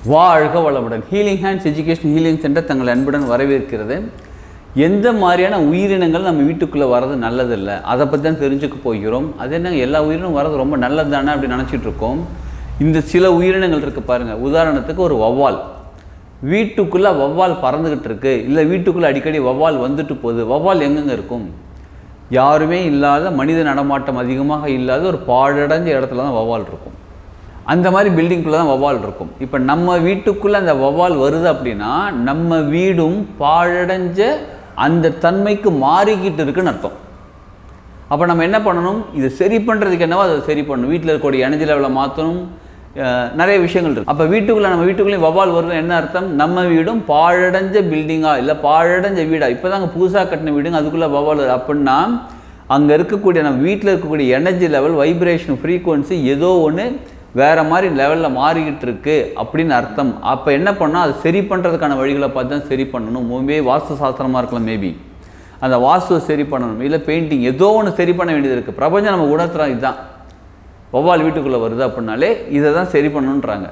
வாழ்க வளமுடன். Healing hands education healing centre தங்கள் அன்புடன் வரவேற்கிறது. எந்த மாதிரியான உயிரினங்கள் நம்ம வீட்டுக்குள்ளே வர்றது நல்லதில்லை, அதை பற்றி தான் தெரிஞ்சுக்க போகிறோம். அது என்னங்க, எல்லா உயிரினும் வர்றது ரொம்ப நல்லது தானே அப்படி நினச்சிட்டு இருக்கோம். இந்த சில உயிரினங்கள் இருக்குது பாருங்கள். உதாரணத்துக்கு ஒரு வௌவால். வீட்டுக்குள்ளே வௌவால் பறந்துக்கிட்டு இருக்குது, இல்லை வீட்டுக்குள்ளே அடிக்கடி வௌவால் வந்துட்டு போகுது. வௌவால் எங்கெங்கே இருக்கும்? யாருமே இல்லாத, மனித நடமாட்டம் அதிகமாக இல்லாத ஒரு பாழடைஞ்ச இடத்துல தான் வௌவால் இருக்கும். அந்த மாதிரி பில்டிங்குள்ளே தான் வௌவால் இருக்கும். இப்போ நம்ம வீட்டுக்குள்ளே அந்த வௌவால் வருது அப்படின்னா நம்ம வீடும் பாழடைஞ்ச அந்த தன்மைக்கு மாறிக்கிட்டு இருக்குன்னு அர்த்தம். அப்போ நம்ம என்ன பண்ணணும்? இதை சரி பண்ணுறதுக்கு என்னவோ அதை சரி பண்ணணும். வீட்டில் இருக்கக்கூடிய எனர்ஜி லெவலை மாற்றணும், நிறைய விஷயங்கள் இருக்குது. அப்போ நம்ம வீட்டுக்குள்ளேயும் வௌவால் வருது என்ன அர்த்தம்? நம்ம வீடும் பாழடைஞ்ச பில்டிங்காக, இல்லை பாழடைஞ்ச வீடாக, இப்போ தாங்க புதுசாக கட்டின வீடுங்க, அதுக்குள்ளே வௌவால் வருது அப்படின்னா அங்கே இருக்கக்கூடிய நம்ம வீட்டில் இருக்கக்கூடிய எனர்ஜி லெவல், வைப்ரேஷன், ஃப்ரீக்குவன்சி ஏதோ ஒன்று வேறு மாதிரி லெவலில் மாறிக்கிட்டு இருக்கு அப்படின்னு அர்த்தம். அப்போ என்ன பண்ணால் அது சரி பண்ணுறதுக்கான வழிகளை பார்த்து தான் சரி பண்ணணும். வாஸ்து சாஸ்திரமாக இருக்கலாம், மேபி அந்த வாஸ்துவை சரி பண்ணணும், இல்லை பெயிண்டிங், ஏதோ ஒன்று சரி பண்ண வேண்டியது இருக்குது. பிரபஞ்சம் நம்ம உணர்த்துறோம், இதுதான் வௌவால் வீட்டுக்குள்ளே வருது அப்படின்னாலே இதை தான் சரி பண்ணணுன்றாங்க.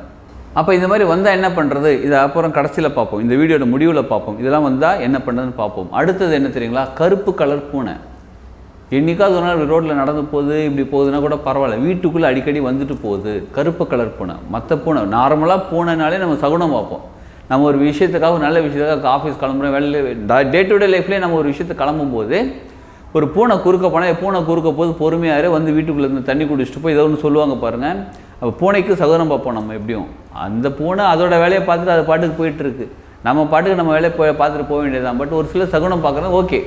அப்போ இந்த மாதிரி வந்தால் என்ன பண்ணுறது? இதை அப்புறம் கடைசியில் பார்ப்போம், இந்த வீடியோட முடிவில் பார்ப்போம். இதெல்லாம் வந்தால் என்ன பண்ணுறதுன்னு பார்ப்போம். அடுத்தது என்ன தெரியுங்களா? கருப்பு கலர் பூனை. என்றைக்காவது ஒரு நாள் ரோட்டில் நடந்து போகுது, இப்படி போகுதுன்னா கூட பரவாயில்ல, வீட்டுக்குள்ளே அடிக்கடி வந்துட்டு போகுது கருப்பு கலர் பூனை. மற்ற பூனை நார்மலாக பூனைனாலே நம்ம சகுனம் பார்ப்போம். நம்ம ஒரு விஷயத்துக்காக, ஒரு நல்ல விஷயத்துக்காக ஆஃபீஸ் கிளம்புறோம், டே டு டே லைஃப்லேயே நம்ம ஒரு விஷயத்தை கிளம்பும்போது ஒரு பூனை குறுக்க போனால், பூனை குறுக்க போது பொறுமையாக வந்து வீட்டுக்குள்ளே இருந்து தண்ணி குடிச்சிட்டு போய் ஏதோ ஒன்று சொல்லுவாங்க பாருங்கள். அப்போ பூனைக்கு சகுனம் பார்ப்போம் நம்ம. எப்படியும் அந்த பூனை அதோட வேலையை பார்த்துட்டு அது பாட்டுக்கு போயிட்டுருக்கு, நம்ம பாட்டுக்கு நம்ம வேலையை பார்த்துட்டு போக வேண்டியதுதான். பட் ஒரு சில சகுனம் பார்க்குறது ஓகே.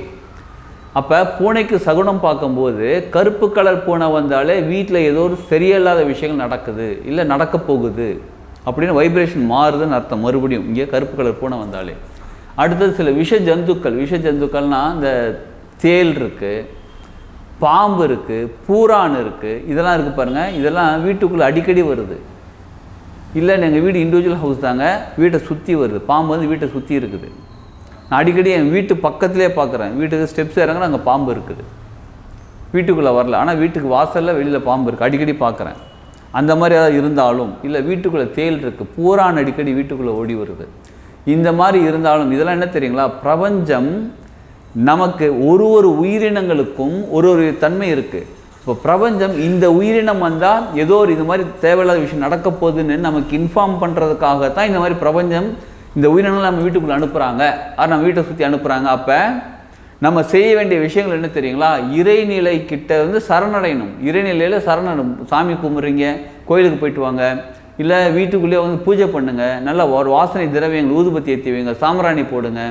அப்போ பூனைக்கு சகுனம் பார்க்கும்போது கருப்பு கலர் பூனை வந்தாலே வீட்டில் ஏதோ ஒரு சரியில்லாத விஷயங்கள் நடக்குது, இல்லை நடக்க போகுது அப்படின்னு வைப்ரேஷன் மாறுதுன்னு அர்த்தம். மறுபடியும் இங்கே கருப்பு கலர் பூனை வந்தாலே. அடுத்தது சில விஷ ஜந்துக்கள்னால் இந்த தேல் இருக்குது, பாம்பு இருக்குது, பூரான் இருக்குது, இதெல்லாம் இருக்குது பாருங்கள். இதெல்லாம் வீட்டுக்குள்ளே அடிக்கடி வருது. இல்லை எங்கள் வீடு இண்டிவிஜுவல் ஹவுஸ் தாங்க, வீட்டை சுற்றி வருது. பாம்பு வந்து வீட்டை சுற்றி இருக்குது. நான் அடிக்கடி என் வீட்டு பக்கத்துலேயே பார்க்குறேன், வீட்டுக்கு ஸ்டெப்ஸ் இறங்குற அங்கே பாம்பு இருக்குது. வீட்டுக்குள்ளே வரல, ஆனால் வீட்டுக்கு வாசலில் வெளியில் பாம்பு இருக்குது, அடிக்கடி பார்க்குறேன். அந்த மாதிரி ஏதாவது இருந்தாலும், இல்லை வீட்டுக்குள்ளே தேல் இருக்குது, பூரான் அடிக்கடி வீட்டுக்குள்ளே ஓடி வருது, இந்த மாதிரி இருந்தாலும் இதெல்லாம் என்ன தெரியுங்களா? பிரபஞ்சம் நமக்கு ஒரு உயிரினங்களுக்கும் ஒரு தன்மை இருக்குது. இப்போ பிரபஞ்சம் இந்த உயிரினம் வந்தால் ஏதோ ஒரு இது மாதிரி தேவையில்லாத விஷயம் நடக்க போகுதுன்னு நமக்கு இன்ஃபார்ம் பண்ணுறதுக்காகத்தான் இந்த மாதிரி பிரபஞ்சம் இந்த உயிரினங்களை நம்ம வீட்டுக்குள்ளே அனுப்புகிறாங்க, நம்ம வீட்டை சுற்றி அனுப்புகிறாங்க. அப்போ நம்ம செய்ய வேண்டிய விஷயங்கள் என்ன தெரியுங்களா? இறைநிலை கிட்ட வந்து சரணடையணும். இறைநிலையில் சரணடையும். சாமி கும்பிட்றீங்க, கோயிலுக்கு போயிட்டு வாங்க, இல்லை வீட்டுக்குள்ளேயே வந்து பூஜை பண்ணுங்கள், நல்ல ஒரு வாசனை திரவியங்கள், ஊதுபத்தி ஏற்றி வைங்க, சாம்பிராணி போடுங்க.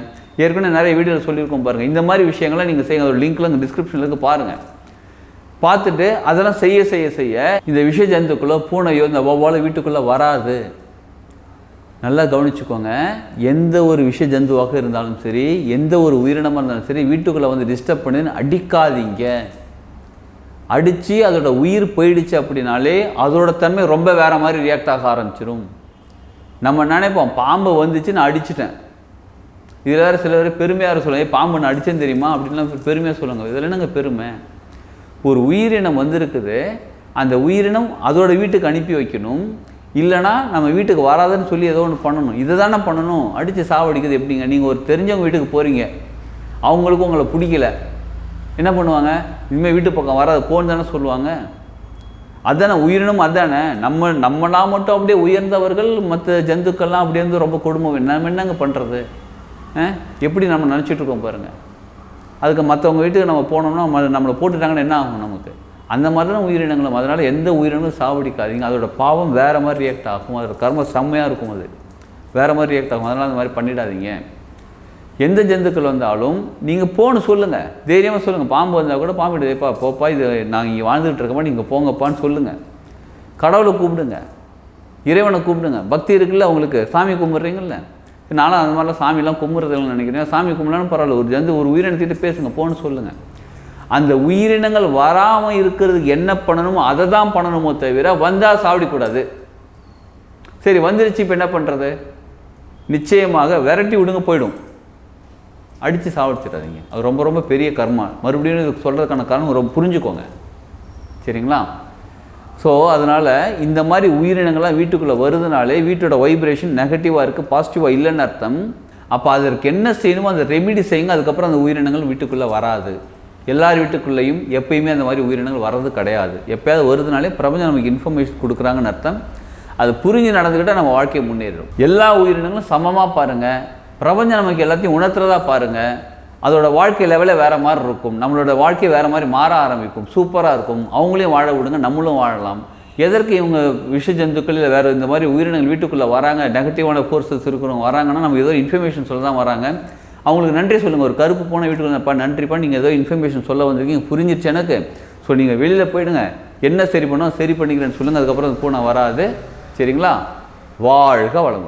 ஏற்கனவே நிறைய வீடியோவில் சொல்லியிருக்கோம் பாருங்கள். இந்த மாதிரி விஷயங்களை நீங்கள் செய்யுங்க. ஒரு லிங்க்கில் இந்த டிஸ்கிரிப்ஷனில் இருக்குது, பாருங்கள். பார்த்துட்டு அதெல்லாம் செய்ய இந்த விஷ ஜந்துக்குள்ளே, பூனையோ இந்த வௌவாலோ வீட்டுக்குள்ளே வராது. நல்லா கவனிச்சுக்கோங்க. எந்த ஒரு விஷ ஜந்துவாக இருந்தாலும் சரி, எந்த ஒரு உயிரினமாக இருந்தாலும் சரி, வீட்டுக்குள்ளே வந்து டிஸ்டர்ப் பண்ணி அடிக்காதீங்க. அடித்து அதோட உயிர் போயிடுச்சு அப்படின்னாலே அதோட தன்மை ரொம்ப வேறு மாதிரி ரியாக்ட் ஆக ஆரம்பிச்சிடும். நம்ம நினைப்போம் பாம்பை வந்துச்சு நான் அடிச்சிட்டேன். இதில் வேறு சில பேர் பெருமையாக சொல்லுவாங்க, பாம்பு நான் அடித்தேன்னு தெரியுமா அப்படின்லாம் பெருமையாக சொல்லுவாங்க. இதில் என்னங்க பெருமை? ஒரு உயிரினம் வந்திருக்குது, அந்த உயிரினம் அதோட வீட்டுக்கு அனுப்பி வைக்கணும், இல்லைனா நம்ம வீட்டுக்கு வராதுன்னு சொல்லி ஏதோ ஒன்று பண்ணணும். இதை தானே பண்ணணும். அடித்து சாவடிக்குது எப்படிங்க? நீங்கள் ஒரு தெரிஞ்சவங்க வீட்டுக்கு போகிறீங்க, அவங்களுக்கும் உங்களை பிடிக்கல, என்ன பண்ணுவாங்க? இனிமேல் வீட்டு பக்கம் வராது போன்னு தானே சொல்லுவாங்க. அதுதானே உயிரினம், அதுதானே. நம்மளா மட்டும் அப்படியே உயர்ந்தவர்கள், மற்ற ஜந்துக்கள்லாம் அப்படியே வந்து ரொம்ப கொடுமை. நம்ம என்னங்க பண்ணுறது? எப்படி நம்ம நினச்சிட்ருக்கோம் பாருங்கள். அதுக்கு மற்றவங்க வீட்டுக்கு நம்ம போனோம்னா நம்மளை போட்டுட்டாங்கன்னா என்ன ஆகும் நமக்கு? அந்த மாதிரி தான் உயிரினங்களும். அதனால் எந்த உயிரினங்களும் சாவடிக்காதீங்க. அதோட பாவம் வேறு மாதிரி ரியாக்ட் ஆகும், அதோட கர்ம செம்மையாக இருக்கும், அது வேறு மாதிரி ரியாக்ட் ஆகும். அதனால் அந்த மாதிரி பண்ணிடாதீங்க. எந்த ஜந்துக்கள் வந்தாலும் நீங்கள் போன்னு சொல்லுங்கள், தைரியமாக சொல்லுங்கள். பாம்பு வந்தால் கூட பாம்பு வைப்பா, போப்பா, இது நாங்கள் இங்கே வாழ்ந்துகிட்டு இருக்கோமா, நீங்கள் போங்கப்பான்னு சொல்லுங்கள். கடவுளை கூப்பிடுங்க, இறைவனை கூப்பிடுங்க. பக்தி இருக்குல்ல அவங்களுக்கு, சாமி கும்பிட்றீங்கல்ல. நானும் அந்த மாதிரிலாம் சாமிலாம் கும்பிட்றதுன்னு நினைக்கிறேன். சாமி கும்பிடலான்னு பரவாயில்ல, ஒரு உயிரினத்திட்ட பேசுங்க, போன்னு சொல்லுங்கள். அந்த உயிரினங்கள் வராமல் இருக்கிறதுக்கு என்ன பண்ணணுமோ அதை தான் பண்ணணுமோ தவிர வந்தால் சாப்பிடக்கூடாது. சரி, வந்துருச்சு, இப்போ என்ன பண்ணுறது? நிச்சயமாக விரட்டி விடுங்க, போயிடும். அடித்து சாவடிச்சிடாதீங்க. அது ரொம்ப ரொம்ப பெரிய கர்மா. மறுபடியும் இது சொல்கிறதுக்கான காரணம் ரொம்ப புரிஞ்சுக்கோங்க, சரிங்களா? ஸோ அதனால் இந்த மாதிரி உயிரினங்கள்லாம் வீட்டுக்குள்ளே வருதுனாலே வீட்டோட வைப்ரேஷன் நெகட்டிவாக இருக்குது, பாசிட்டிவாக இல்லைன்னு அர்த்தம். அப்போ அதற்கு என்ன செய்யணுமோ அந்த ரெமிடி செய்யுங்க. அதுக்கப்புறம் அந்த உயிரினங்கள் வீட்டுக்குள்ளே வராது. எல்லார் வீட்டுக்குள்ளேயும் எப்பயுமே அந்த மாதிரி உயிரினங்கள் வர்றது கிடையாது. எப்போயாவது வருதுனாலே பிரபஞ்சம் நமக்கு இன்ஃபர்மேஷன் கொடுக்குறாங்கன்னு அர்த்தம். அது புரிஞ்சு நடந்துக்கிட்டால் நம்ம வாழ்க்கையை முன்னேறும். எல்லா உயிரினங்களும் சமமாக பாருங்கள். பிரபஞ்சம் நமக்கு எல்லாத்தையும் உணர்த்துறதா பாருங்கள். அதோட வாழ்க்கை லெவலே வேறு மாதிரி இருக்கும். நம்மளோட வாழ்க்கை வேறு மாதிரி மாற ஆரம்பிக்கும். சூப்பராக இருக்கும். அவங்களையும் வாழ விடுங்க, நம்மளும் வாழலாம். எதற்கு இவங்க விஷ ஜந்துக்கள் இல்லை வேறு இந்த மாதிரி உயிரினங்கள் வீட்டுக்குள்ளே வராங்க, நெகட்டிவான ஃபோர்ஸஸ் இருக்கிறவங்க வராங்கன்னா நம்ம ஏதோ இன்ஃபர்மேஷன் சொல்ல தான் வராங்க. அவங்களுக்கு நன்றி சொல்லுங்கள். ஒரு கருப்பு போன வீட்டுக்குள்ளப்பா நன்றிப்பா, நீங்கள் ஏதோ இன்ஃபர்மேஷன் சொல்ல வந்திருக்கீங்க, புரிஞ்சிருச்சு எனக்கு. ஸோ நீங்கள் வெளியில் போயிடுங்க, என்ன சரி பண்ணோம் சரி பண்ணிக்கிறேன்னு சொல்லுங்கள். அதுக்கப்புறம் அந்த பூனை வராது. சரிங்களா? வாழ்க வளமுடன்.